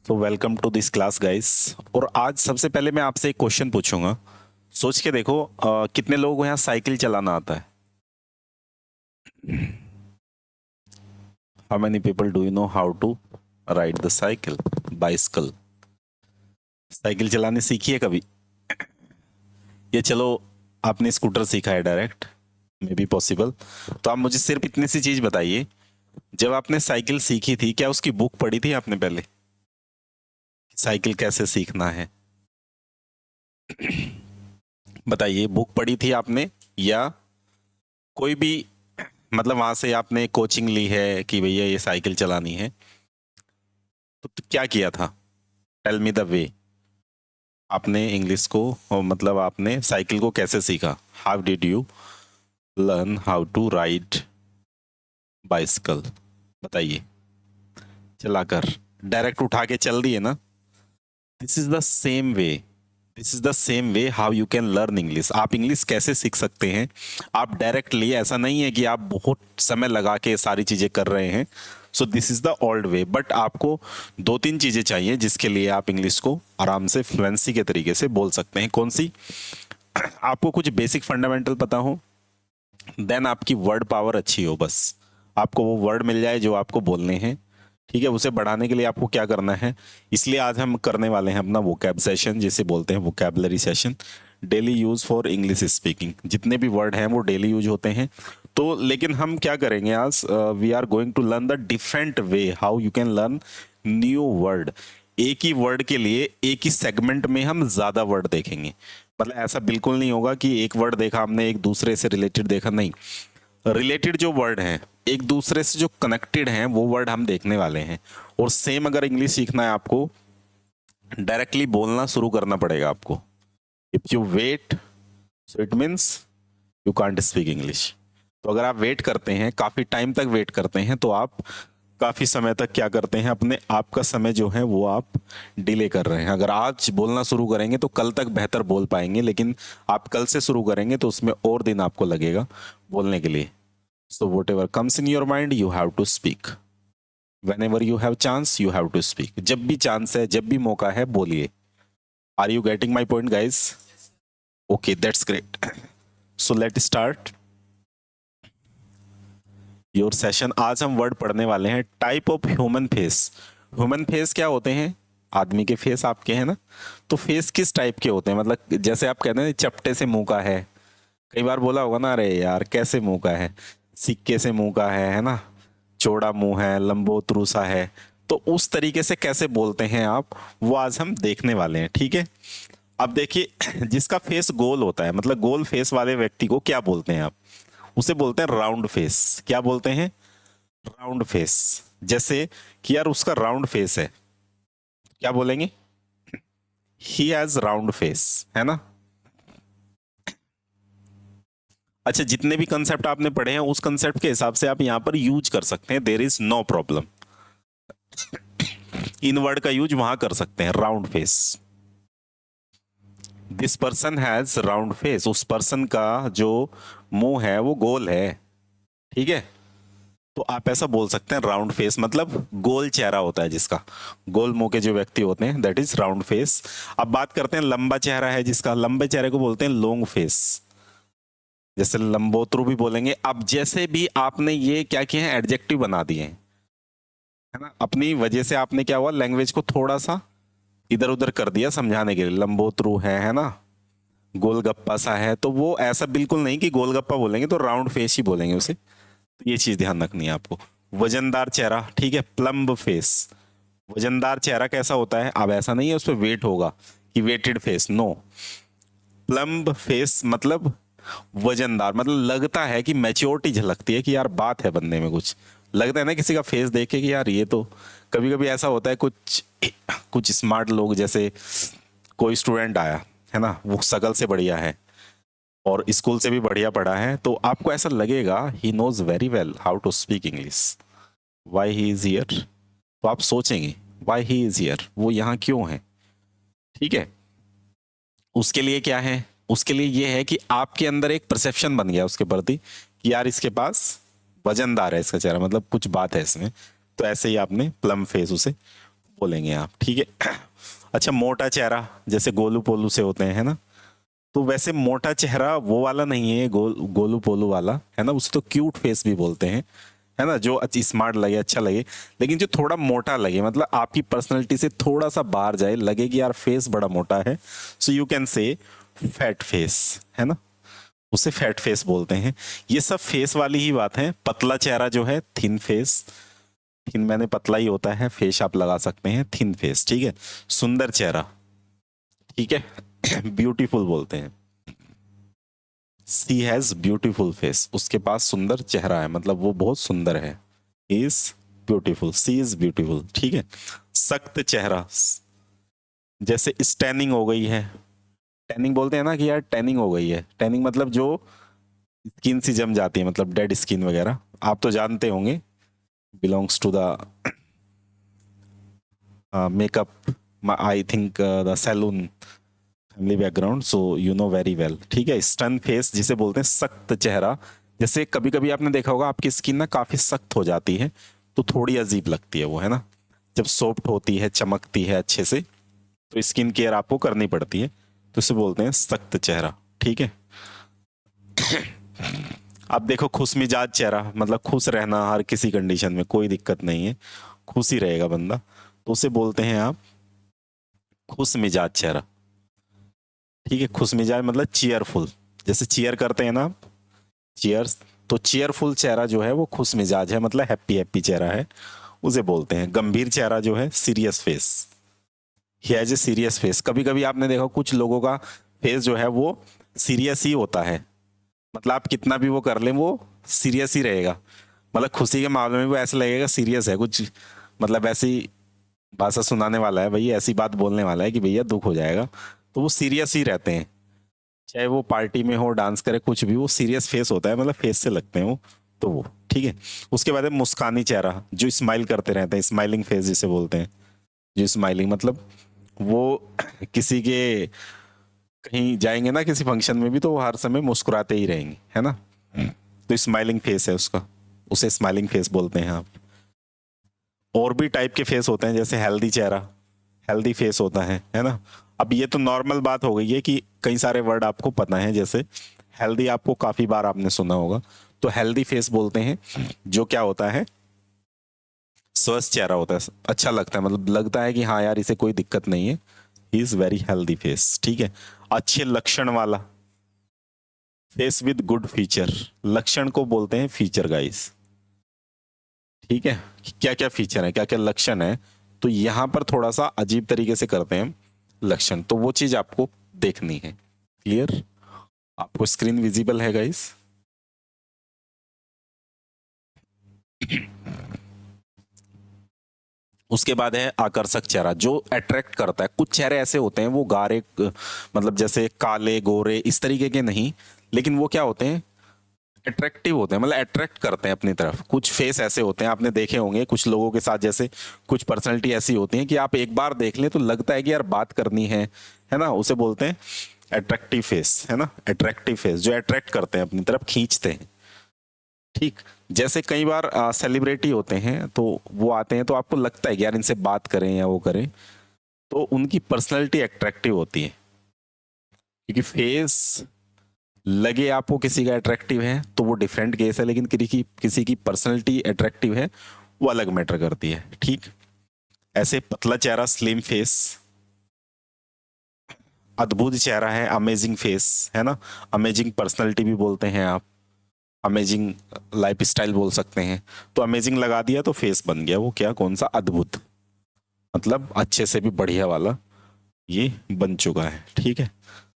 तो welcome to this class guys. और आज सबसे पहले मैं आपसे एक क्वेश्चन पूछूंगा। सोच के देखो, कितने लोगों को यहाँ साइकिल चलाना आता है? How many people do you know how to ride the cycle, bicycle? Cycle चलाने सीखी है कभी? ये चलो, आपने स्कूटर सीखा है डायरेक्ट, मे बी पॉसिबल। तो आप मुझे सिर्फ इतनी सी चीज बताइए, जब आपने साइकिल सीखी थी क्या उसकी बुक पढ़ी थी आपने पहले? साइकिल कैसे सीखना है, बताइए। बुक पढ़ी थी आपने या कोई भी, मतलब वहां से आपने कोचिंग ली है कि भैया ये साइकिल चलानी है? तो क्या किया था? Tell me the way. आपने इंग्लिश को, और मतलब आपने साइकिल को कैसे सीखा? How did you learn how to ride bicycle? बताइए। चलाकर डायरेक्ट उठा के चल दिए ना? This is the same way, this is the same way how you can learn English. आप इंग्लिश कैसे सीख सकते हैं? आप डायरेक्टली, ऐसा नहीं है कि आप बहुत समय लगा के सारी चीजें कर रहे हैं। So this is the old way, but आपको दो तीन चीजें चाहिए जिसके लिए आप इंग्लिश को आराम से फ्लुएंसी के तरीके से बोल सकते हैं। कौन सी? आपको कुछ बेसिक फंडामेंटल पता हो, देन आपकी वर्ड पावर अच्छी हो, बस आपको वो वर्ड मिल जाए जो आपको बोलने हैं। ठीक है, उसे बढ़ाने के लिए आपको क्या करना है? इसलिए आज हम करने वाले हैं अपना वोकैब सेशन, जिसे बोलते हैं vocabulary session. Daily use for English speaking, जितने भी वर्ड हैं वो डेली यूज होते हैं। तो लेकिन हम क्या करेंगे आज? We are going to learn the different way how you can learn new word. एक ही वर्ड के लिए एक ही सेगमेंट में हम ज्यादा वर्ड देखेंगे। मतलब ऐसा बिल्कुल नहीं होगा कि एक वर्ड देखा हमने, एक दूसरे से रिलेटेड देखा, नहीं। रिलेटेड जो वर्ड हैं, एक दूसरे से जो कनेक्टेड हैं, वो वर्ड हम देखने वाले हैं। और सेम अगर इंग्लिश सीखना है आपको, डायरेक्टली बोलना शुरू करना पड़ेगा आपको। If you wait, so it means you can't speak English. तो अगर आप वेट करते हैं, काफी टाइम तक वेट करते हैं, तो आप काफी समय तक क्या करते हैं, अपने आप का समय जो है वो आप डिले कर रहे हैं। अगर आज बोलना शुरू करेंगे तो कल तक बेहतर बोल पाएंगे, लेकिन आप कल से शुरू करेंगे तो उसमें और दिन आपको लगेगा बोलने के लिए। So whatever comes in your mind, you have to speak. Whenever you have chance, you have to speak. जब भी चांस है, जब भी मौका है, बोलिए। Are you getting my point, guys? Okay, that's great. So let's start your session. आज हम वर्ड पढ़ने वाले हैं type of human face. Human face क्या होते हैं? आदमी के फेस आपके हैं ना? तो फेस किस टाइप के होते हैं? मतलब जैसे आप कहते हैं चपटे से मुंह का है, कई बार बोला होगा ना, अरे यार कैसे मुंह का है, सिक्के से मुंह का है ना? चौड़ा मुंह है, लंबोतरू सा है। तो उस तरीके से कैसे बोलते हैं आप, वो आज हम देखने वाले हैं। ठीक है, अब देखिए, जिसका फेस गोल होता है, मतलब गोल फेस वाले व्यक्ति को क्या बोलते हैं आप? उसे बोलते हैं राउंड फेस। क्या बोलते हैं? Round face. जैसे कि यार उसका राउंड फेस है, क्या बोलेंगे? ही हैज राउंड फेस, है ना? अच्छा, जितने भी कंसेप्ट आपने पढ़े हैं उस कंसेप्ट के हिसाब से आप यहां पर यूज कर सकते हैं, देर इज नो प्रॉब्लम। इन वर्ड का यूज वहां कर सकते हैं, round face. This person has round face, उस पर्सन का जो मुंह है वो गोल है। ठीक है, तो आप ऐसा बोल सकते हैं, राउंड फेस मतलब गोल चेहरा होता है जिसका, गोल मुंह के जो व्यक्ति होते हैं, दैट इज राउंड फेस। अब बात करते हैं लंबा चेहरा है जिसका, लंबे चेहरे को बोलते हैं लॉन्ग फेस। जैसे लंबोतरू भी बोलेंगे। अब जैसे भी आपने ये क्या किया है, एडजेक्टिव बना दिए हैं, है ना? अपनी वजह से आपने क्या हुआ, लैंग्वेज को थोड़ा सा इधर उधर कर दिया समझाने के लिए। लंबोतरू है ना? गोलगप्पा सा है, तो वो ऐसा बिल्कुल नहीं कि गोलगप्पा बोलेंगे तो राउंड फेस ही बोलेंगे उसे। तो ये चीज ध्यान रखनी है आपको। वजनदार चेहरा, ठीक है, प्लम्ब फेस। वजनदार चेहरा कैसा होता है? अब ऐसा नहीं है उस पर वेट होगा कि weighted face, no. Plumb face मतलब वजनदार, मतलब लगता है कि मैच्योरिटी झलकती है कि यार बात है बंदे में कुछ। लगता है ना किसी का फेस देख के कि यार ये तो, कभी कभी ऐसा होता है, कुछ कुछ स्मार्ट लोग, जैसे कोई स्टूडेंट आया है ना, वो शकल से बढ़िया है और स्कूल से भी बढ़िया पढ़ा है, तो आपको ऐसा लगेगा he knows very well how to speak English, why he is here. तो आप सोचेंगे वाई ही इज हियर, वो यहाँ क्यों है? ठीक है, उसके लिए क्या है? उसके लिए ये है कि आपके अंदर एक परसेप्शन बन गया उसके प्रति कि यार इसके पास वजनदार है इसका चेहरा, मतलब कुछ बात है इसमें। तो ऐसे ही आपने प्लम फेस उसे बोलेंगे आप, ठीक है। अच्छा, मोटा चेहरा जैसे गोलू पोलू से होते हैं, है ना, तो वैसे मोटा चेहरा वो वाला नहीं है, गोलू पोलू वाला, है ना, उसे तो क्यूट फेस भी बोलते हैं, है ना, जो स्मार्ट लगे, अच्छा लगे, लेकिन जो थोड़ा मोटा लगे, मतलब आपकी पर्सनैलिटी से थोड़ा सा बाहर जाए, लगे कि यार फेस बड़ा मोटा है, so you can say fat face, है ना, उसे फैट फेस बोलते हैं। ये सब फेस वाली ही बात है। पतला चेहरा जो है थिन फेस, थिन मैंने पतला ही होता है, फेस आप लगा सकते हैं थिन फेस, ठीक है। सुंदर चेहरा, ठीक है, ब्यूटीफुल बोलते हैं। सी हैज ब्यूटीफुल फेस, उसके पास सुंदर चेहरा है, मतलब वो बहुत सुंदर है। Is beautiful, she is beautiful, ठीक है। सख्त चेहरा, जैसे स्टैनिंग हो गई है, टैनिंग बोलते हैं ना कि यार टैनिंग हो गई है, टैनिंग मतलब जो स्किन सी जम जाती है, मतलब डेड स्किन वगैरह, आप तो जानते होंगे, belongs to the makeup, I think the salon family background, so you know very well, ठीक है। स्टन फेस जिसे बोलते हैं, सख्त चेहरा, जैसे कभी कभी आपने देखा होगा आपकी स्किन ना काफी सख्त हो जाती है, तो थोड़ी अजीब लगती है वो, है ना, जब सॉफ्ट होती है, चमकती है अच्छे से, तो स्किन केयर आपको करनी पड़ती है, तो इसे बोलते हैं सख्त चेहरा, ठीक है। अब देखो खुश मिजाज चेहरा, मतलब खुश रहना हर किसी कंडीशन में, कोई दिक्कत नहीं है, खुश ही रहेगा बंदा, तो उसे बोलते हैं आप खुश मिजाज चेहरा, ठीक है। खुश मिजाज मतलब चीयरफुल, जैसे चीयर करते हैं ना आप, चीयर्स, तो चीयरफुल चेहरा जो है वो खुश मिजाज है, मतलब हैप्पी हैप्पी चेहरा है, उसे बोलते हैं। गंभीर चेहरा जो है serious face, he has a serious face. कभी कभी आपने देखा कुछ लोगों का फेस जो है वो सीरियस ही होता है, मतलब आप कितना भी वो कर लें वो सीरियस ही रहेगा, मतलब खुशी के मामले में वो ऐसा लगेगा सीरियस है कुछ, मतलब ऐसी भाषा सुनाने वाला है भैया, ऐसी बात बोलने वाला है कि भैया दुख हो जाएगा, तो वो सीरियस ही रहते हैं, चाहे वो पार्टी में हो, डांस करे, कुछ भी, वो सीरियस फेस होता है, मतलब फेस से लगते हैं वो, तो वो ठीक है। उसके बाद है मुस्कानी चेहरा, जो स्माइल करते रहते हैं, स्माइलिंग फेस जिसे बोलते हैं, जो स्माइलिंग मतलब वो किसी के कहीं जाएंगे ना किसी फंक्शन में भी, तो वो हर समय मुस्कुराते ही रहेंगे, है ना, तो स्माइलिंग फेस है उसका, उसे स्माइलिंग फेस बोलते हैं आप। और भी टाइप के फेस होते हैं, जैसे हेल्दी चेहरा, हेल्दी फेस होता है ना। अब ये तो नॉर्मल बात हो गई है कि कई सारे वर्ड आपको पता है, जैसे हेल्दी आपको काफी बार आपने सुना होगा, तो हेल्दी फेस बोलते हैं जो क्या होता है, स्वस्थ चेहरा होता है, अच्छा लगता है, मतलब लगता है कि हाँ यार इसे कोई दिक्कत नहीं है, he is very healthy face, ठीक है। अच्छे लक्षण वाला फेस विद गुड फीचर, लक्षण को बोलते हैं फीचर गाइस, ठीक है। क्या क्या फीचर है, क्या क्या लक्षण है, तो यहां पर थोड़ा सा अजीब तरीके से करते हैं लक्षण, तो वो चीज आपको देखनी है। क्लियर, आपको स्क्रीन विजिबल है गाइस? उसके बाद है आकर्षक चेहरा, जो अट्रैक्ट करता है। कुछ चेहरे ऐसे होते हैं वो गारे, मतलब जैसे काले गोरे इस तरीके के नहीं, लेकिन वो क्या होते हैं, अट्रैक्टिव होते हैं, मतलब अट्रैक्ट करते हैं अपनी तरफ। कुछ फेस ऐसे होते हैं, आपने देखे होंगे कुछ लोगों के साथ, जैसे कुछ पर्सनैलिटी ऐसी होती है कि आप एक बार देख लें तो लगता है कि यार बात करनी है ना, उसे बोलते हैं अट्रैक्टिव फेस, है ना, अट्रैक्टिव फेस जो अट्रैक्ट करते हैं अपनी तरफ, खींचते हैं, ठीक। जैसे कई बार सेलिब्रिटी होते हैं तो वो आते हैं तो आपको लगता है कि यार इनसे बात करें या वो करें, तो उनकी पर्सनैलिटी अट्रैक्टिव होती है, क्योंकि फेस लगे आपको किसी का अट्रैक्टिव है तो वो डिफरेंट केस है, लेकिन किसी की पर्सनैलिटी अट्रैक्टिव है वो अलग मैटर करती है, ठीक। ऐसे पतला चेहरा, स्लिम फेस, अद्भुत चेहरा है, अमेजिंग फेस, है ना, अमेजिंग पर्सनैलिटी भी बोलते हैं आप, अमेजिंग लाइफ स्टाइल बोल सकते हैं। तो अमेजिंग लगा दिया तो फेस बन गया वो क्या, कौन सा, अद्भुत, मतलब अच्छे से भी बढ़िया वाला ये बन चुका है, ठीक है।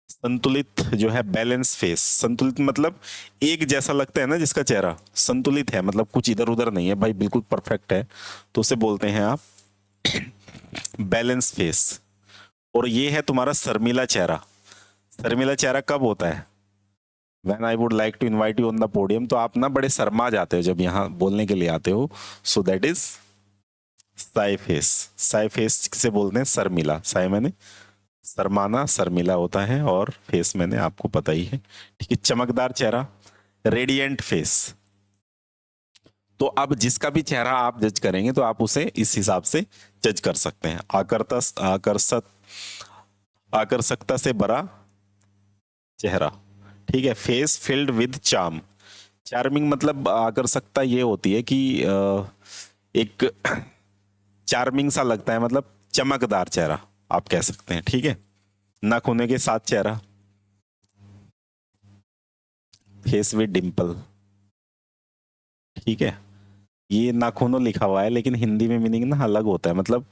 संतुलित जो है, बैलेंस फेस, संतुलित मतलब एक जैसा लगता है ना जिसका चेहरा, संतुलित है, मतलब कुछ इधर उधर नहीं है भाई, बिल्कुल परफेक्ट है, तो उसे बोलते हैं आप बैलेंस फेस। और ये है तुम्हारा शर्मीला चेहरा। शर्मीला चेहरा कब होता है, when I would like to invite you on the podium, तो आप ना बड़े शर्मा जाते हो जब यहाँ बोलने के लिए आते हो, so that is Sai face. Sai face किसे बोलते हैं, शर्मिला, साई मैंने शर्माना, शर्मिला होता है, और फेस मैंने आपको पता ही है, ठीक है। चमकदार चेहरा, रेडिएंट फेस, तो अब जिसका भी चेहरा आप जज करेंगे तो आप उसे इस हिसाब से जज कर सकते हैं। आकर्षकता से भरा चेहरा, ठीक है। Face filled with charm. Charming मतलब आकर्षकता ये होती है कि एक चार्मिंग सा लगता है, मतलब चमकदार चेहरा आप कह सकते हैं, ठीक है। नख होने के साथ चेहरा, फेस विद डिंपल, ठीक है। ये नाखूनो लिखा हुआ है लेकिन हिंदी में मीनिंग ना अलग होता है, मतलब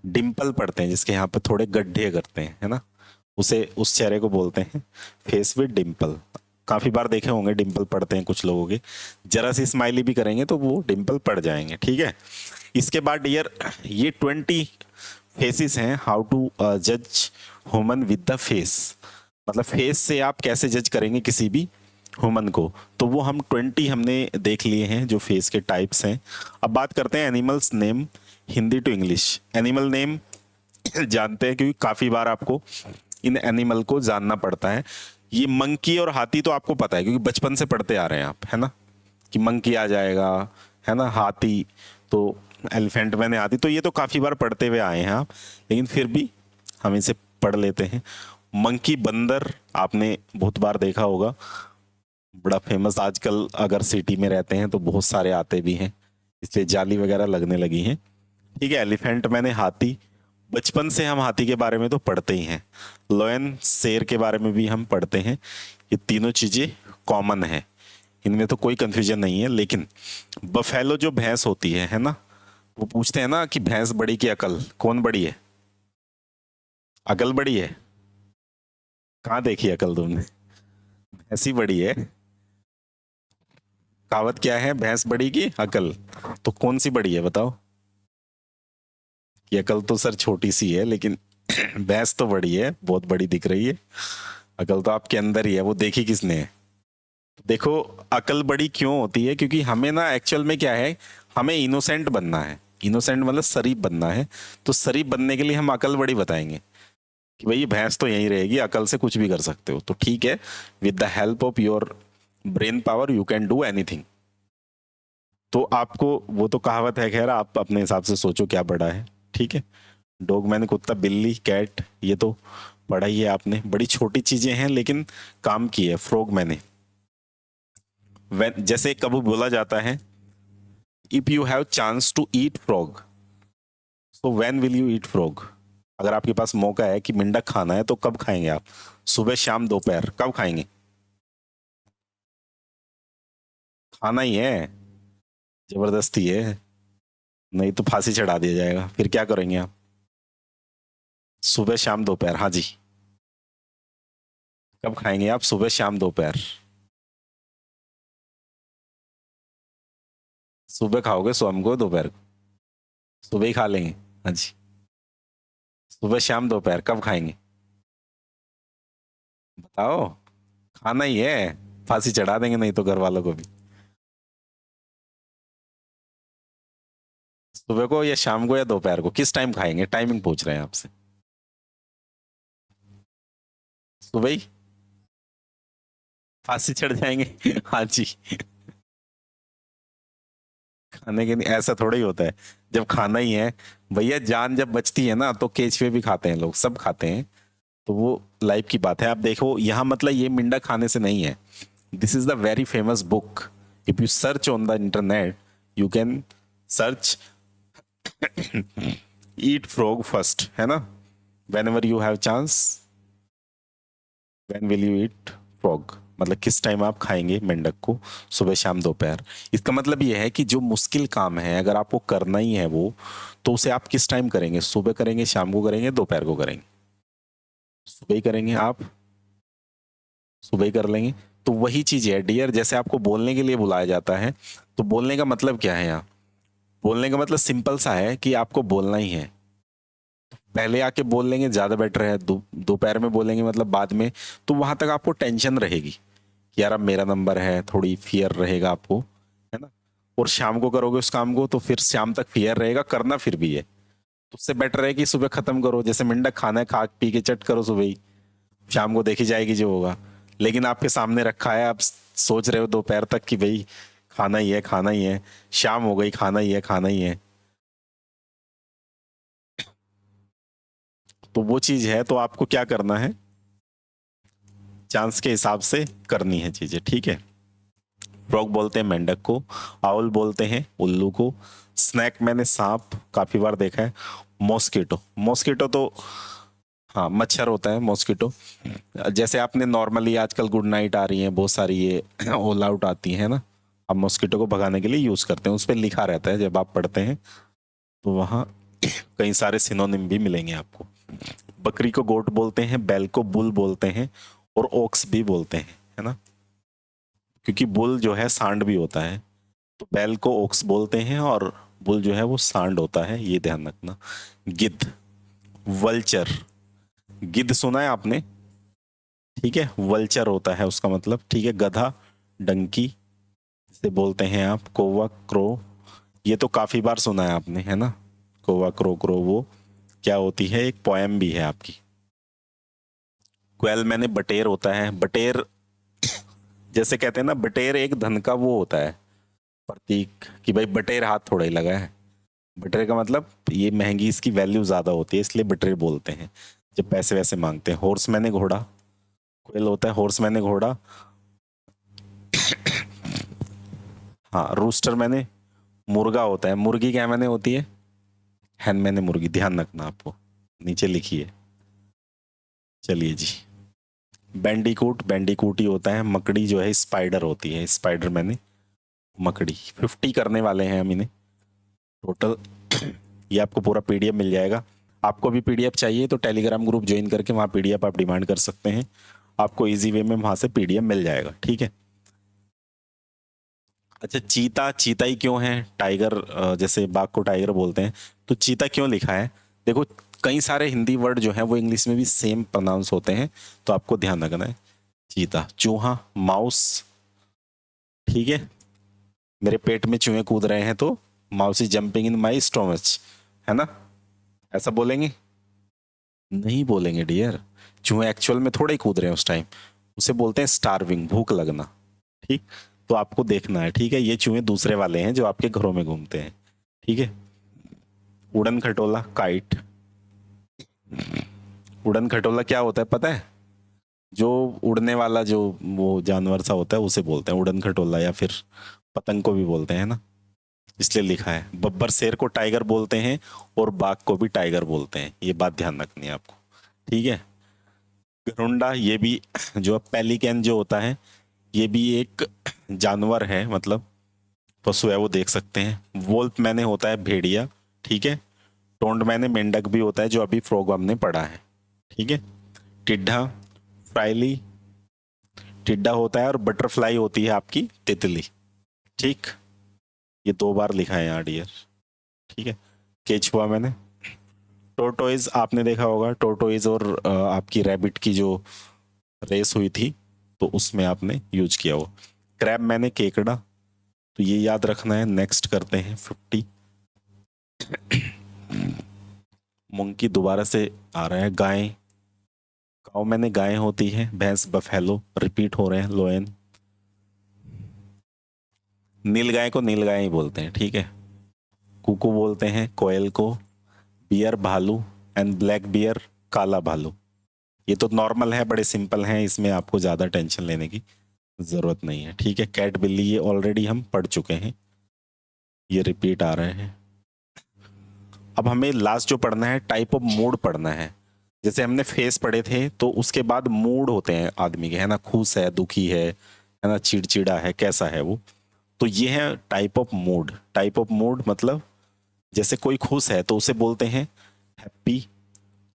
डिंपल पड़ते हैं जिसके यहाँ पे थोड़े गड्ढे करते हैं, है ना, उसे उस चेहरे को बोलते हैं फेस विद डिंपल। काफी बार देखे होंगे डिंपल पड़ते हैं कुछ लोगों के, जरा सी स्माइली भी करेंगे तो वो डिंपल पड़ जाएंगे, ठीक है। इसके बाद डियर, ये 20 फेसेस हैं हाउ टू जज ह्यूमन विद द फेस, मतलब फेस से आप कैसे जज करेंगे किसी भी ह्यूमन को। तो वो हम 20 हमने देख लिए हैं जो फेस के टाइप्स हैं। अब बात करते हैं animals name, Hindi to English. Animal name जानते हैं क्योंकि काफी बार आपको इन एनिमल को जानना पड़ता है। ये मंकी और हाथी तो आपको पता है क्योंकि बचपन से पढ़ते आ रहे हैं आप, है ना, कि मंकी आ जाएगा, है ना, हाथी, तो एलिफेंट मैंने हाथी, तो ये तो काफी बार पढ़ते हुए आए हैं आप, लेकिन फिर भी हम इसे पढ़ लेते हैं। मंकी बंदर आपने बहुत बार देखा होगा, बड़ा फेमस आजकल, अगर सिटी में रहते हैं तो बहुत सारे आते भी हैं, इसलिए जाली वगैरह लगने लगी हैं, ठीक है। एलिफेंट मैंने हाथी, बचपन से हम हाथी के बारे में तो पढ़ते ही हैं। लॉयन शेर के बारे में भी हम पढ़ते हैं। ये तीनों चीजें कॉमन है, इनमें तो कोई कंफ्यूजन नहीं है। लेकिन बफेलो जो भैंस होती है ना, वो पूछते हैं ना कि भैंस बड़ी की अकल, कौन बड़ी है? अकल बड़ी है? कहाँ देखी अकल तुमने? ऐसी बड़ी है। कहावत क्या है, भैंस बड़ी की अकल, तो कौन सी बड़ी है बताओ? ये अकल तो सर छोटी सी है, लेकिन भैंस तो बड़ी है, बहुत बड़ी दिख रही है। अकल तो आपके अंदर ही है, वो देखी किसने है? देखो, अकल बड़ी क्यों होती है, क्योंकि हमें ना एक्चुअल में क्या है, हमें इनोसेंट बनना है। इनोसेंट मतलब शरीफ बनना है, तो शरीफ बनने के लिए हम अकल बड़ी बताएंगे कि भाई ये भैंस तो यहीं रहेगी, अकल से कुछ भी कर सकते हो, तो ठीक है, with the help of your brain power you can do anything. तो आपको वो तो कहावत है, खैर आप अपने हिसाब से सोचो क्या पढ़ा है, ठीक है। डॉग मैन, कुत्ता, बिल्ली, कैट, ये तो पढ़ा ही है आपने, बड़ी छोटी चीजें हैं लेकिन काम की है। फ्रॉग मैंने, जैसे कभी बोला जाता है, if you have chance to eat frog, so when will you eat frog. अगर आपके पास मौका है कि मेंढक खाना है तो कब खाएंगे आप? सुबह, शाम, दोपहर, कब खाएंगे? खाना ही है, जबरदस्ती है, नहीं तो फांसी चढ़ा दिया जाएगा, फिर क्या करेंगे आप? सुबह, शाम, दोपहर, हाँ जी, कब खाएंगे आप? सुबह, शाम, दोपहर। सुबह खाओगे, शाम को, दोपहर को? सुबह ही खा लेंगे, हाँ जी। सुबह, शाम, दोपहर, कब खाएंगे बताओ? खाना ही है, फांसी चढ़ा देंगे नहीं तो घर वालों को भी। सुबह को या शाम को या दोपहर को, किस टाइम खाएंगे? टाइमिंग पूछ रहे हैं आपसे। सुबह ही फांसी चढ़ जाएंगे हाँ जी। खाने के नहीं, ऐसा थोड़ा ही होता है, जब खाना ही है भैया, जान जब बचती है ना तो केचुए भी खाते हैं लोग, सब खाते हैं, तो वो लाइफ की बात है। आप देखो यहाँ, मतलब ये मिंडा खाने से नहीं है, this is the very famous book, if you search on the internet you can search eat frog first, है ना, when ever you have chance, when will you eat frog, मतलब किस टाइम आप खाएंगे मेंढक को, सुबह, शाम, दोपहर। इसका मतलब ये है कि जो मुश्किल काम है अगर आपको करना ही है वो, तो उसे आप किस टाइम करेंगे? सुबह करेंगे, शाम को करेंगे, दोपहर को करेंगे? सुबह ही करेंगे आप, सुबह ही कर लेंगे। तो वही चीज है डियर, जैसे आपको बोलने के लिए बुलाया जाता है, तो बोलने का मतलब क्या है यहाँ? बोलने का मतलब सिंपल सा है कि आपको बोलना ही है। पहले आके बोल लेंगे ज्यादा बेटर है, दोपहर में बोलेंगे मतलब बाद में, तो वहां तक आपको टेंशन रहेगी कि यार अब मेरा नंबर है, थोड़ी फियर रहेगा आपको, है ना। और शाम को करोगे उस काम को तो फिर शाम तक फियर रहेगा, करना फिर भी है, तो उससे बेटर है कि सुबह खत्म करो। जैसे मिंडक खाना है, खा पी के चट करो सुबह ही, शाम को देखी जाएगी जो होगा। लेकिन आपके सामने रखा है, आप सोच रहे हो दोपहर तक कि भाई खाना ही है, खाना ही है, शाम हो गई, खाना ही है, खाना ही है। तो वो चीज है, तो आपको क्या करना है, चांस के हिसाब से करनी है चीजें, ठीक है। फ्रॉग बोलते हैं मेंढक को, आउल बोलते हैं उल्लू को, स्नैक मैंने सांप काफी बार देखा है, मॉस्किटो, मॉस्किटो तो हाँ मच्छर होता है मॉस्किटो। जैसे आपने नॉर्मली आजकल गुड नाइट आ रही है बहुत सारी, ये ऑल आउट आती है ना, आप मॉस्किटो को भगाने के लिए यूज करते हैं, उस पर लिखा रहता है, जब आप पढ़ते हैं तो वहाँ कई सारे सिनोनिम भी मिलेंगे आपको। बकरी को गोट बोलते हैं, बैल को बुल बोलते हैं, और ओक्स भी बोलते हैं, है ना, क्योंकि बुल जो है सांड भी होता है, तो बैल को ओक्स बोलते हैं और बुल जो है वो सांड होता है, ये ध्यान रखना। गिद्ध, वल्चर, गिद्ध सुना है आपने, ठीक है, वल्चर होता है उसका मतलब, ठीक है। गधा, डंकी से बोलते हैं आप, कौवा, क्रो, ये तो काफी बार सुना है आपने, है ना, कौवा क्रो क्रो, वो क्या होती है, एक पोएम भी है आपकी। क्वेल मैंने बटेर होता है, बटेर जैसे कहते हैं ना, बटेर एक धन का वो होता है प्रतीक, कि भाई बटेर हाथ थोड़ा ही लगा है। बटेर का मतलब ये महंगी, इसकी वैल्यू ज्यादा होती है, इसलिए बटेर बोलते हैं जब पैसे वैसे मांगते हैं। हॉर्स मैंने घोड़ा, क्वेल होता है हॉर्स मैंने घोड़ा। हाँ, रूस्टर मैंने मुर्गा होता है, मुर्गी क्या मैंने होती है, हैन मैंने मुर्गी, ध्यान रखना आपको, नीचे लिखिए। चलिए जी, बैंडिकूट, बैंडिकूट ही होता है। मकड़ी जो है स्पाइडर होती है, स्पाइडर मैंने मकड़ी। 50 करने वाले हैं हम इन्हें टोटल। ये आपको पूरा पीडीएफ मिल जाएगा। आपको भी पीडीएफ चाहिए तो टेलीग्राम ग्रुप ज्वाइन करके वहाँ पीडीएफ आप डिमांड कर सकते हैं, आपको इजी वे में वहाँ से पीडीएफ मिल जाएगा, ठीक है। अच्छा, चीता, चीता ही क्यों है, टाइगर जैसे बाघ को टाइगर बोलते हैं, तो चीता क्यों लिखा है, देखो कई सारे हिंदी वर्ड जो हैं वो इंग्लिश में भी सेम प्रोनाउंस होते हैं, तो आपको ध्यान रखना है। चीता, चूहा, माउस, ठीक है, मेरे पेट में चूहे कूद रहे हैं तो mouse is jumping in my stomach, है ना, ऐसा बोलेंगे, नहीं बोलेंगे डियर, चूहे एक्चुअल में थोड़े ही कूद रहे हैं उस टाइम, उसे बोलते हैं स्टारविंग, भूख लगना, ठीक। तो आपको देखना है, ठीक है, ये चूहे दूसरे वाले हैं जो आपके घरों में घूमते हैं, ठीक है। उड़न खटोला, काइट, उड़न खटोला क्या होता है पता है, जो उड़ने वाला जो वो जानवर सा होता है उसे बोलते हैं उड़न खटोला, या फिर पतंग को भी बोलते हैं ना, इसलिए लिखा है। बब्बर शेर को टाइगर बोलते हैं और बाघ को भी टाइगर बोलते हैं, ये बात ध्यान रखनी है आपको, ठीक है। गरुंडा, ये भी जो पेलिकन जो होता है, ये भी एक जानवर है, मतलब पशु है, वो देख सकते हैं। वोल्फ मैंने होता है भेड़िया, ठीक है। टोंड मैंने मेंढक भी होता है, जो अभी फ्रॉग हमने पढ़ा है, ठीक है। टिड्ढा, फ्राइली, टिड्ढा होता है, और बटरफ्लाई होती है आपकी तितली, ठीक। ये 2 बार लिखा है यहाँ डियर, ठीक है। केचुआ मैंने, टोर्टोइज आपने देखा होगा, टोर्टोइज और आपकी रैबिट की जो रेस हुई थी तो उसमें आपने यूज किया हो। क्रैब मैंने केकड़ा, तो ये याद रखना है। नेक्स्ट करते हैं 50। मंकी दोबारा से आ रहा है। गाय, काऊ मैंने गाय होती है। भैंस बफेलो, रिपीट हो रहे हैं। लोयन, नीलगाय को नीलगाय ही बोलते हैं, ठीक है। कुकू बोलते हैं कोयल को। बियर, भालू, एंड ब्लैक बियर, काला भालू। ये तो नॉर्मल है, बड़े सिंपल हैं, इसमें आपको ज्यादा टेंशन लेने की जरूरत नहीं है, ठीक है। कैट, बिल्ली, ये ऑलरेडी हम पढ़ चुके हैं, ये रिपीट आ रहे हैं। अब हमें लास्ट जो पढ़ना है, टाइप ऑफ मूड पढ़ना है। जैसे हमने फेस पढ़े थे, तो उसके बाद मूड होते हैं आदमी के, है ना, खुश है, दुखी है ना, चिड़चिड़ा है, कैसा है वो। तो ये है type of mood. Type of mood मतलब जैसे कोई खुश है तो उसे बोलते हैं हैप्पी,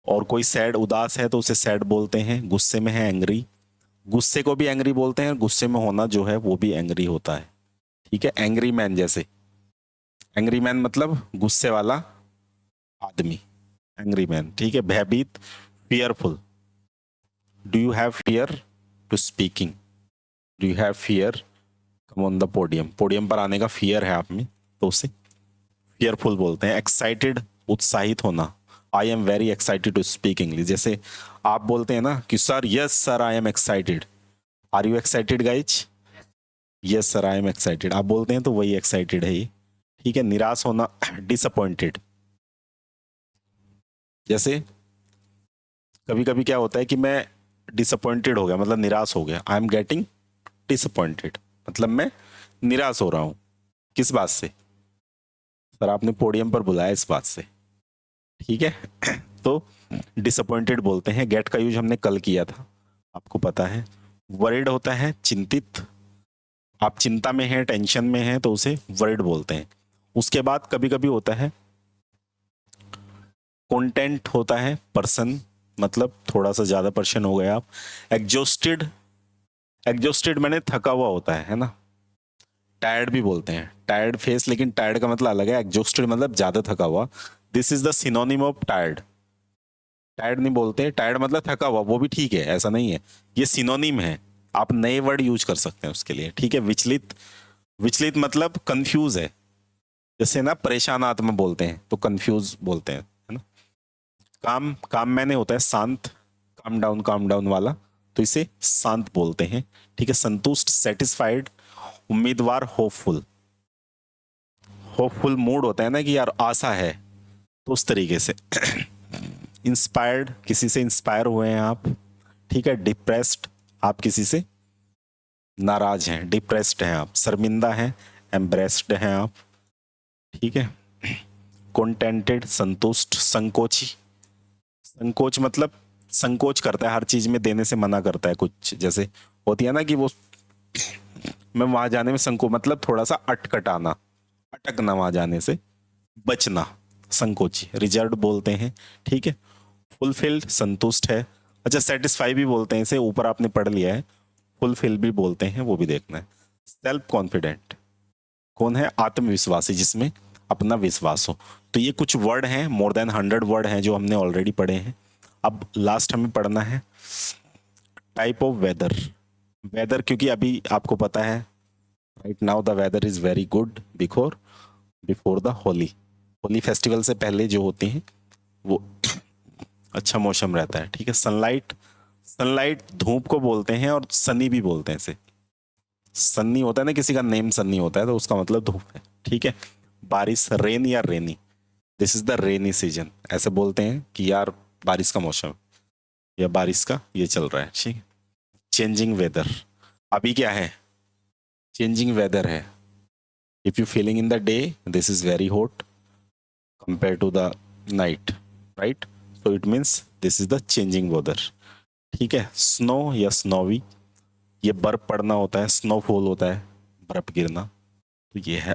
और कोई सैड, उदास है तो उसे सैड बोलते हैं। गुस्से में है एंग्री, गुस्से को भी एंग्री बोलते हैं, गुस्से में होना जो है वो भी एंग्री होता है, ठीक है। एंग्री मैन, जैसे एंग्री मैन मतलब गुस्से वाला आदमी, एंग्री मैन, ठीक है। भयभीत, fearful, do you have fear to speaking, do you have fear come on the podium, podium पर आने का फियर है आप में तो उसे फियरफुल बोलते हैं। एक्साइटेड, उत्साहित होना, I am very excited to speak English. जैसे आप बोलते हैं ना कि sir, yes sir, I am excited, are you excited guys, yes sir I am excited आप बोलते हैं तो वही एक्साइटेड है ये। ठीक है, निराश होना डिसअपॉइंटेड। जैसे कभी कभी क्या होता है कि मैं डिसअपॉइंटेड हो गया, मतलब निराश हो गया। आई एम गेटिंग डिसअपॉइंटेड, मतलब मैं निराश हो रहा हूं। किस बात से? सर आपने पोडियम पर बुलाया इस बात से। ठीक है तो डिसअपॉइंटेड बोलते हैं। गेट का यूज हमने कल किया था, आपको पता है। वरिड होता है चिंतित, आप चिंता में हैं, टेंशन में हैं, तो उसे वरिड बोलते हैं। उसके बाद कभी कभी होता है कंटेंट, होता है पर्सन, मतलब थोड़ा सा ज्यादा पर्सन हो गए आप। एग्जॉस्टेड, एग्जॉस्टेड मैंने थका हुआ होता है ना। टायर्ड भी बोलते हैं, टायर्ड फेस, लेकिन टायर्ड का मतलब अलग है, एग्जॉस्टेड मतलब ज्यादा थका हुआ। This is the synonym of tired. Tired नहीं बोलते, टायर्ड मतलब थका हुआ, वो भी ठीक है, ऐसा नहीं है। ये सिनोनिम है, आप नए वर्ड यूज कर सकते हैं उसके लिए। ठीक है, विचलित, विचलित मतलब कंफ्यूज है। जैसे ना परेशान आत्मा बोलते हैं तो कंफ्यूज बोलते हैं, है ना। काम, काम मैंने होता है शांत, काम डाउन वाला, तो इसे शांत बोलते हैं। ठीक है, संतुष्ट सेटिस्फाइड, उम्मीदवार होपफुल। होपफुल मूड होता है ना कि यार आशा है, तो उस तरीके से। इंस्पायर्ड, किसी से इंस्पायर हुए हैं आप। ठीक है, डिप्रेस्ड, आप किसी से नाराज हैं, डिप्रेस्ड हैं आप। शर्मिंदा हैं, एम्ब्रेस्ड हैं आप। ठीक है, कंटेंटेड संतुष्ट। संकोची, संकोच मतलब संकोच करता है, हर चीज में देने से मना करता है कुछ। जैसे होती है ना कि वो, मैं वहां जाने में संकोच मतलब थोड़ा सा अटकटाना, अटकना, वहां जाने से बचना, संकोची। रिजर्व बोलते हैं। ठीक है, फुलफिल्ड संतुष्ट है। अच्छा, सेटिस्फाई भी बोलते हैं इसे, ऊपर आपने पढ़ लिया है। फुलफिल भी बोलते हैं, वो भी देखना है। सेल्फ कॉन्फिडेंट कौन है? आत्मविश्वासी, जिसमें अपना विश्वास हो। तो ये कुछ वर्ड हैं, मोर देन 100 वर्ड हैं जो हमने ऑलरेडी पढ़े हैं। अब लास्ट हमें पढ़ना है टाइप ऑफ वेदर। वेदर, क्योंकि अभी आपको पता है right now the weather is very good before, before the Holi. Holi festival से पहले जो होते हैं वो अच्छा मौसम रहता है। ठीक है, सनलाइट, सनलाइट धूप को बोलते हैं, और सनी भी बोलते हैं इसे। सन्नी होता है ना, किसी का नेम सन्नी होता है तो उसका मतलब धूप है। ठीक है, बारिश, रेन या rainy, this is the rainy season, ऐसे बोलते हैं कि यार बारिश का मौसम या बारिश का ये चल रहा है। ठीक है, चेंजिंग वेदर, अभी क्या है? चेंजिंग वेदर है। If you feeling in the day, this is very hot compare to the night, right. So it means this is the changing weather. ठीक है, स्नो या स्नोवी, ये बर्फ पड़ना होता है, स्नोफॉल होता है, बर्फ गिरना। तो ये है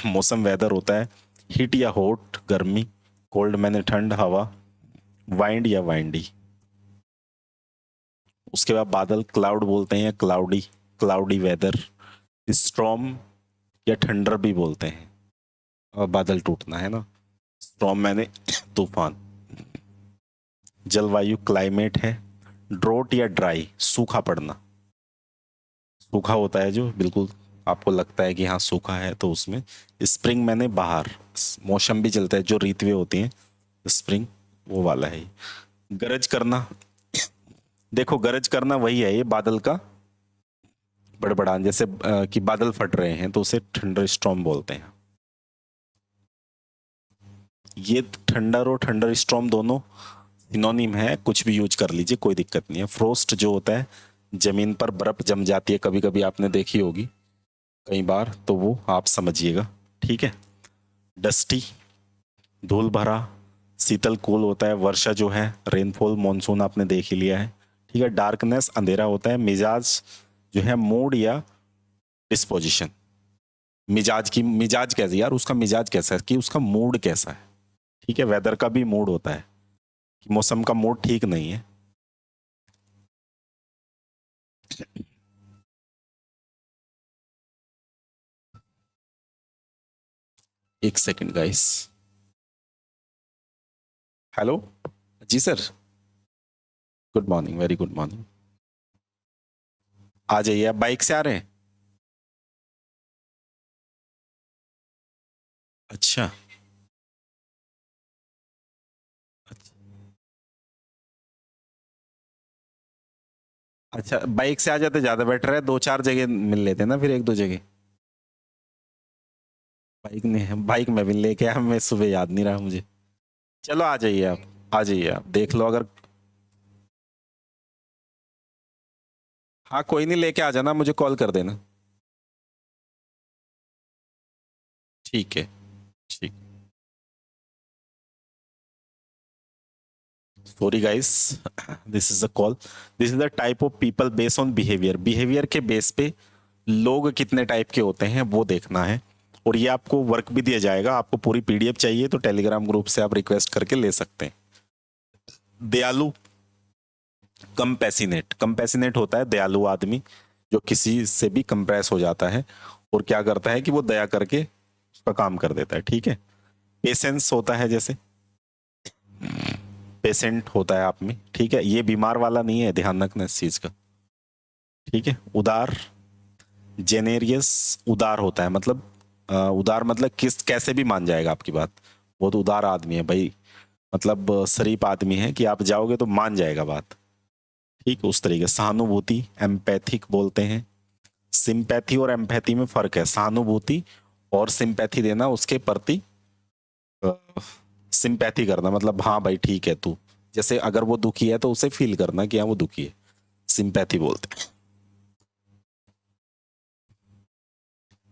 मौसम, वेदर होता है। हीट या हॉट गर्मी, कोल्ड मैंने ठंड हवा, वाइंड या वाइंडी। उसके बाद बादल, क्लाउड बोलते हैं, या क्लाउडी, क्लाउडी वेदर। स्ट्रॉम या थंडर भी बोलते हैं, और बादल टूटना है ना। स्ट्रॉम मैंने तूफान। जलवायु क्लाइमेट है। ड्रोट या ड्राई, सूखा पड़ना, सूखा होता है जो बिल्कुल आपको लगता है कि हाँ सूखा है, तो उसमें। स्प्रिंग मैंने बाहर, मौसम भी चलता है, जो ऋतुएं होती हैं, स्प्रिंग वो वाला है। गरज करना, देखो गरज करना वही है ये बादल का बड़बड़ान, जैसे कि बादल फट रहे हैं तो उसे थंडर स्टॉर्म बोलते हैं। ये थंडर और थंडर स्टॉर्म दोनों सिनोनिम है, कुछ भी यूज कर लीजिए, कोई दिक्कत नहीं है। फ्रोस्ट जो होता है, जमीन पर बर्फ जम जाती है, कभी कभी आपने देखी होगी कई बार, तो वो आप समझिएगा। ठीक है, डस्टी धूल भरा, शीतल कूल होता है। वर्षा जो है रेनफॉल, मॉनसून आपने देख ही लिया है। ठीक है, डार्कनेस अंधेरा होता है। मिजाज जो है मूड या डिस्पोजिशन, मिजाज की, मिजाज कैसे यार, उसका मिजाज कैसा है, कि उसका मूड कैसा है। ठीक है, वेदर का भी मूड होता है कि मौसम का मूड ठीक नहीं है। एक सेकंड गाइस। हेलो, जी sir, good morning, very good morning. आ जाइए, आप बाइक से आ रहे हैं? अच्छा, अच्छा। अच्छा, बाइक से आ जाते ज्यादा बेटर है, 2-4 जगह मिल लेते ना फिर, 1-2 जगह। बाइक नहीं, बाइक में भी लेके आया, मैं सुबह याद नहीं रहा मुझे। चलो आ जाइए आप, आ जाइए आप, देख लो अगर। हाँ कोई नहीं, लेके आ जाना, मुझे कॉल कर देना। ठीक है। ठीक। Sorry guys, this is a call. This is the type of people base on behaviour, behaviour के बेस पे लोग कितने टाइप के होते हैं वो देखना है। और ये आपको वर्क भी दिया जाएगा, आपको पूरी पीडीएफ चाहिए तो टेलीग्राम ग्रुप से आप रिक्वेस्ट करके ले सकते हैं। दयालु, कंपैसिनेट, कंपैसिनेट होता है दयालु आदमी, जो किसी से भी कंप्रेस हो जाता है और क्या करता है कि वो दया करके उसका काम कर देता है, ठीक है। पेशेंस होता है, जैसे पेशेंट होता है आप में, ठीक है, ये बीमार वाला नहीं है, ध्यान रखना इस चीज का, ठीक है। उदार, जेनेरियस, उदार होता है मतलब उदार मतलब किस कैसे भी मान जाएगा आपकी बात, वो तो उदार आदमी है भाई, मतलब शरीफ आदमी है कि आप जाओगे तो मान जाएगा बात, ठीक, उस तरीके। सहानुभूति, एम्पैथिक बोलते हैं। सिंपैथी और एम्पैथी में फर्क है, सहानुभूति और सिंपैथी देना, उसके प्रति सिंपैथी करना, मतलब हाँ भाई ठीक है तू, जैसे अगर वो दुखी है तो उसे फील करना कि हाँ वो दुखी है, सिंपैथी बोलते हैं।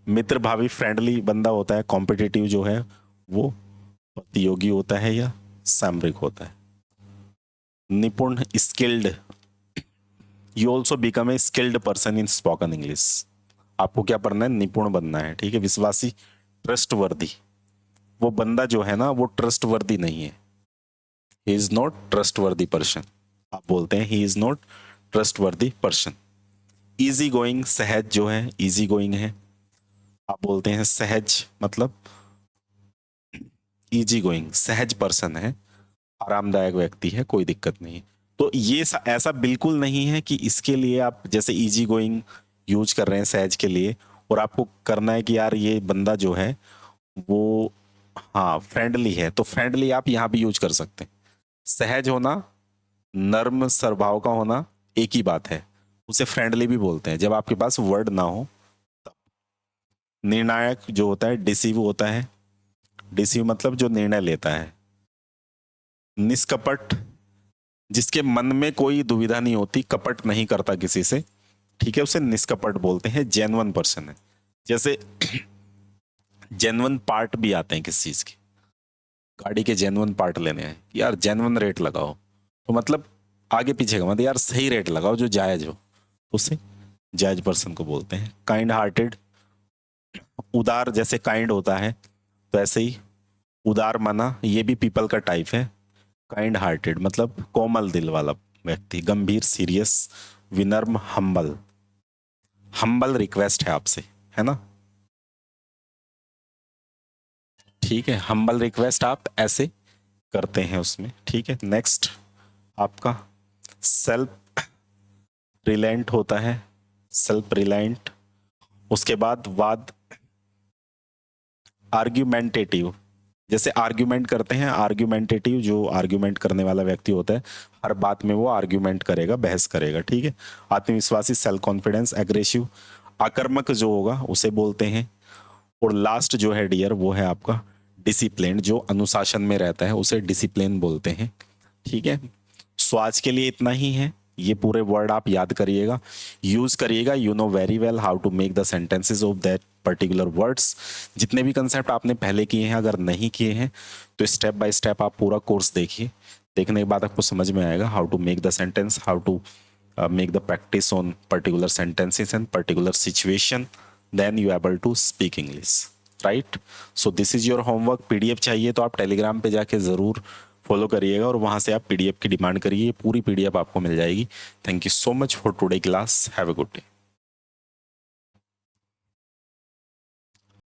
मित्र भावी, फ्रेंडली बंदा होता है। कॉम्पिटिटिव जो है वो प्रतियोगी होता है या सामरिक होता है। निपुण, skilled, you also become a skilled person in spoken English. आपको क्या पढ़ना है, निपुण बनना है, ठीक है। विश्वासी, ट्रस्टवर्दी, वो बंदा जो है ना वो ट्रस्टवर्दी नहीं है, he is not trustworthy person, आप बोलते हैं he is not trustworthy person. Easy going, सहज जो है इजी गोइंग है, आप बोलते हैं सहज, मतलब इजी गोइंग, सहज पर्सन है, आरामदायक व्यक्ति है, कोई दिक्कत नहीं। तो ये ऐसा बिल्कुल नहीं है कि इसके लिए आप जैसे इजी गोइंग यूज कर रहे हैं सहज के लिए, और आपको करना है कि यार ये बंदा जो है वो हाँ फ्रेंडली है, तो फ्रेंडली आप यहाँ भी यूज कर सकते हैं। सहज होना, नर्म स्वभाव का होना एक ही बात है, उसे फ्रेंडली भी बोलते हैं जब आपके पास वर्ड ना हो। निर्णायक जो होता है, डिसीव होता है, डिसीव मतलब जो निर्णय लेता है। निष्कपट, जिसके मन में कोई दुविधा नहीं होती, कपट नहीं करता किसी से, ठीक है, उसे निष्कपट बोलते हैं। जेन्युइन पर्सन है, जैसे जेन्युइन पार्ट भी आते हैं किस चीज के, गाड़ी के जेन्युइन पार्ट लेने हैं, यार जेन्युइन रेट लगाओ, तो मतलब आगे पीछे का मतलब यार सही रेट लगाओ जो जायज हो, उसे जायज पर्सन को बोलते हैं। काइंड हार्टेड, उदार, जैसे काइंड होता है तो ऐसे ही उदार मना, ये भी पीपल का टाइप है। काइंड हार्टेड मतलब कोमल दिल वाला व्यक्ति। गंभीर, सीरियस, विनम्र, हम्बल, हम्बल रिक्वेस्ट है आपसे, है ना, ठीक है, हम्बल रिक्वेस्ट आप ऐसे करते हैं उसमें, ठीक है। नेक्स्ट आपका सेल्फ रिलायंट होता है, सेल्फ रिलायंट। उसके बाद वाद, आर्ग्यूमेंटेटिव, जैसे आर्ग्यूमेंट करते हैं, आर्ग्यूमेंटेटिव जो आर्ग्यूमेंट करने वाला व्यक्ति होता है, हर बात में वो आर्ग्यूमेंट करेगा, बहस करेगा, ठीक है। आत्मविश्वासी, सेल्फ कॉन्फिडेंस, एग्रेसिव, आक्रामक जो होगा उसे बोलते हैं। और लास्ट जो है डियर वो है आपका डिसिप्लिन, जो अनुशासन में रहता है उसे डिसिप्लिन बोलते हैं, ठीक है। सो आज के लिए इतना ही है, ये पूरे वर्ड आप याद करिएगा, यूज करिएगा, you know very well how to make the sentences of that particular words. जितने भी कंसेप्ट आपने पहले किए हैं, अगर नहीं किए हैं तो स्टेप बाय स्टेप आप पूरा कोर्स देखिए, देखने के बाद आपको समझ में आएगा how to make the sentence, how to make the practice on particular sentences and particular situation, then you able to speak English, right? So this is your homework। PDF चाहिए तो आप टेलीग्राम पे जाके ज़रूर फॉलो करिएगा और वहाँ से आप पीडीएफ की डिमांड करिए, पूरी पीडीएफ आपको मिल जाएगी। Thank you so much for today class, have a good day.